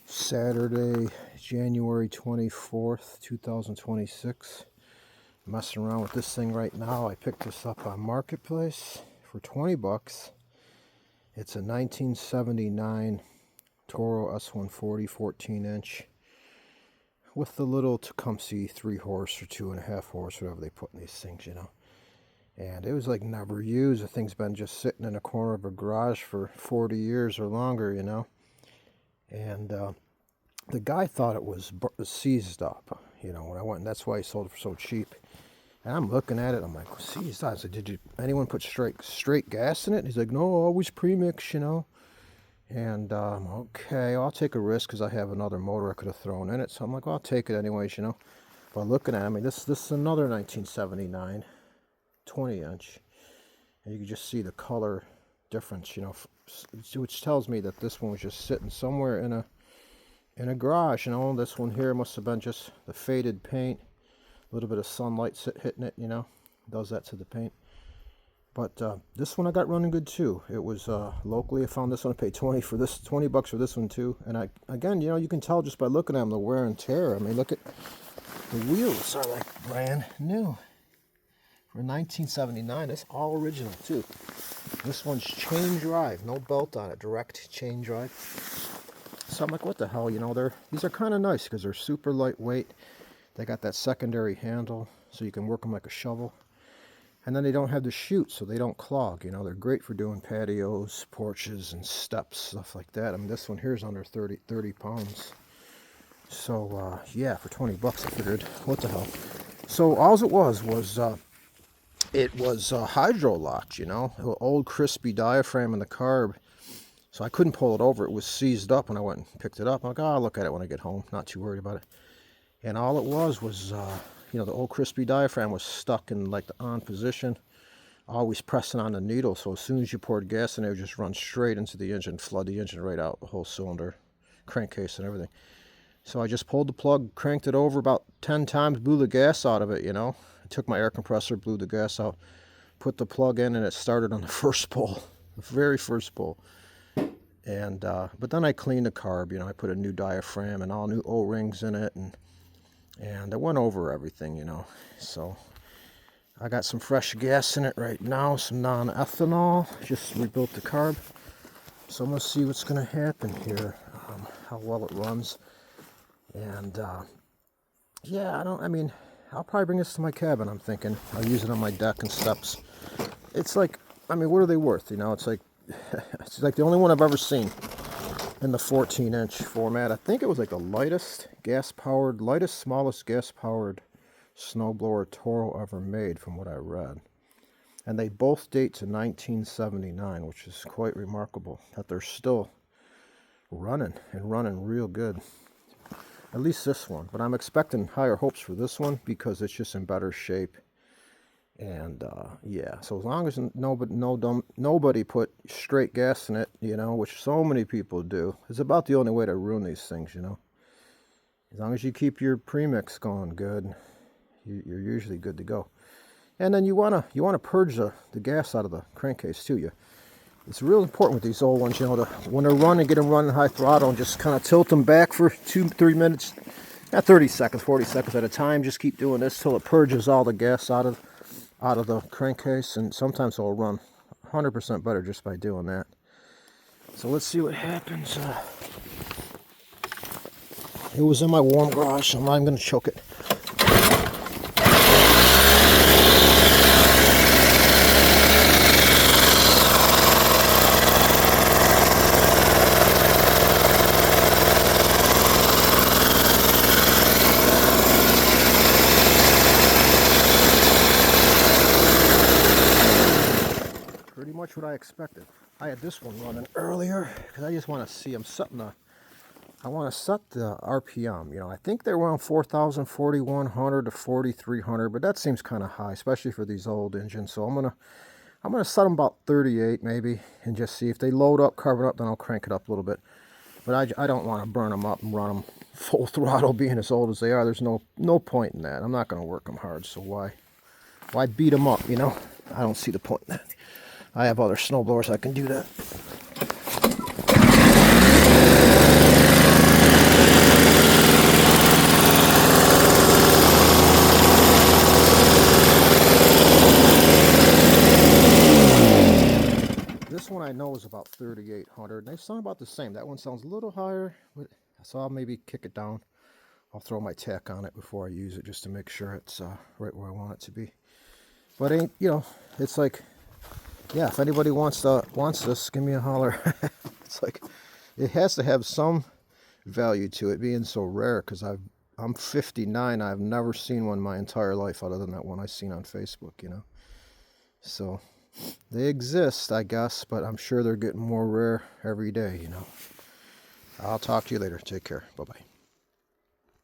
Saturday, January 24th, 2026. Messing around with this thing right now. I picked this up on Marketplace for 20 bucks. It's a 1979 Toro S-140 14-inch with the little Tecumseh 3-horse or 2.5 horse, whatever they put in these things, you know. And it was like never used. The thing's been just sitting in a corner of a garage for 40 years or longer, you know. And the guy thought it was seized up, you know, when I went, and that's why he sold it for so cheap. And I'm looking at it, I'm like, seized up. I said, did anyone put straight gas in it? And he's like, no, always premix, you know. And okay, I'll take a risk because I have another motor I could have thrown in it. So I'm like, well, I'll take it anyways, you know. But looking at it, I mean, this is another 1979 20-inch, and you can just see the color difference, you know, which tells me that this one was just sitting somewhere in a garage. You know, this one here must have been just the faded paint, a little bit of sunlight hitting it, you know, does that to the paint. But this one I got running good too. It was locally. I found this one. I paid 20 bucks for this one too. And again, you know, you can tell just by looking at them the wear and tear. I mean, look at the wheels are like brand new. For 1979, it's all original too. This one's chain drive, no belt on it, direct chain drive. So I'm like, what the hell, you know, these are kind of nice because they're super lightweight. They got that secondary handle so you can work them like a shovel. And then they don't have the chute, so they don't clog, you know. They're great for doing patios, porches, and steps, stuff like that. I mean, this one here is under 30 pounds. So, yeah, for 20 bucks I figured, what the hell. So all it was it was hydro locked, you know, an old crispy diaphragm in the carb. So I couldn't pull it over. It was seized up when I went and picked it up. I'm like, oh, I'll look at it when I get home. Not too worried about it. And all it was, you know, the old crispy diaphragm was stuck in like the on position, always pressing on the needle. So as soon as you poured gas in, it would just run straight into the engine, flood the engine right out, the whole cylinder, crankcase and everything. So I just pulled the plug, cranked it over about 10 times, blew the gas out of it, you know. I took my air compressor, blew the gas out, put the plug in, and it started on the first pull, the very first pull. And but then I cleaned the carb, you know. I put a new diaphragm and all new O-rings in it, and I went over everything, you know. So I got some fresh gas in it right now, some non-ethanol. Just rebuilt the carb. So I'm gonna see what's gonna happen here, how well it runs. And yeah, I'll probably bring this to my cabin, I'm thinking. I'll use it on my deck and steps. It's like, I mean, what are they worth? You know, it's like the only one I've ever seen in the 14-inch format. I think it was like the lightest, smallest gas-powered snowblower Toro ever made, from what I read. And they both date to 1979, which is quite remarkable that they're still running, and running real good. At least this one, but I'm expecting higher hopes for this one because it's just in better shape. And yeah, so as long as nobody put straight gas in it, you know, which so many people do, it's about the only way to ruin these things, you know. As long as you keep your premix going good, you're usually good to go. And then you wanna purge the gas out of the crankcase too. It's real important with these old ones, you know, when they're running, get them running high throttle and just kind of tilt them back for 2-3 minutes, not 30 seconds, 40 seconds at a time. Just keep doing this till it purges all the gas out of the crankcase, and sometimes it'll run 100% better just by doing that. So let's see what happens. It was in my warm garage, so I'm not even going to choke it. Pretty much what I expected. I had this one running earlier because I just want to see. I want to set the RPM. You know, I think they're around 4,000, 4,100 to 4,300, but that seems kind of high, especially for these old engines. So I'm gonna set them about 38 maybe, and just see if they load up, carve it up. Then I'll crank it up a little bit. But I don't want to burn them up and run them full throttle, being as old as they are. There's no point in that. I'm not going to work them hard, so why beat them up, you know? I don't see the point in that. I have other snowblowers that can do that. this one I know is about 3,800. They sound about the same. That one sounds a little higher, but so I'll maybe kick it down. I'll throw my tack on it before I use it just to make sure it's right where I want it to be. But ain't, you know, it's like, yeah, if anybody wants this, give me a holler. It's like, it has to have some value to it being so rare, because I'm 59. I've never seen one my entire life other than that one I seen on Facebook, you know. So they exist, I guess, but I'm sure they're getting more rare every day, you know. I'll talk to you later. Take care. Bye-bye.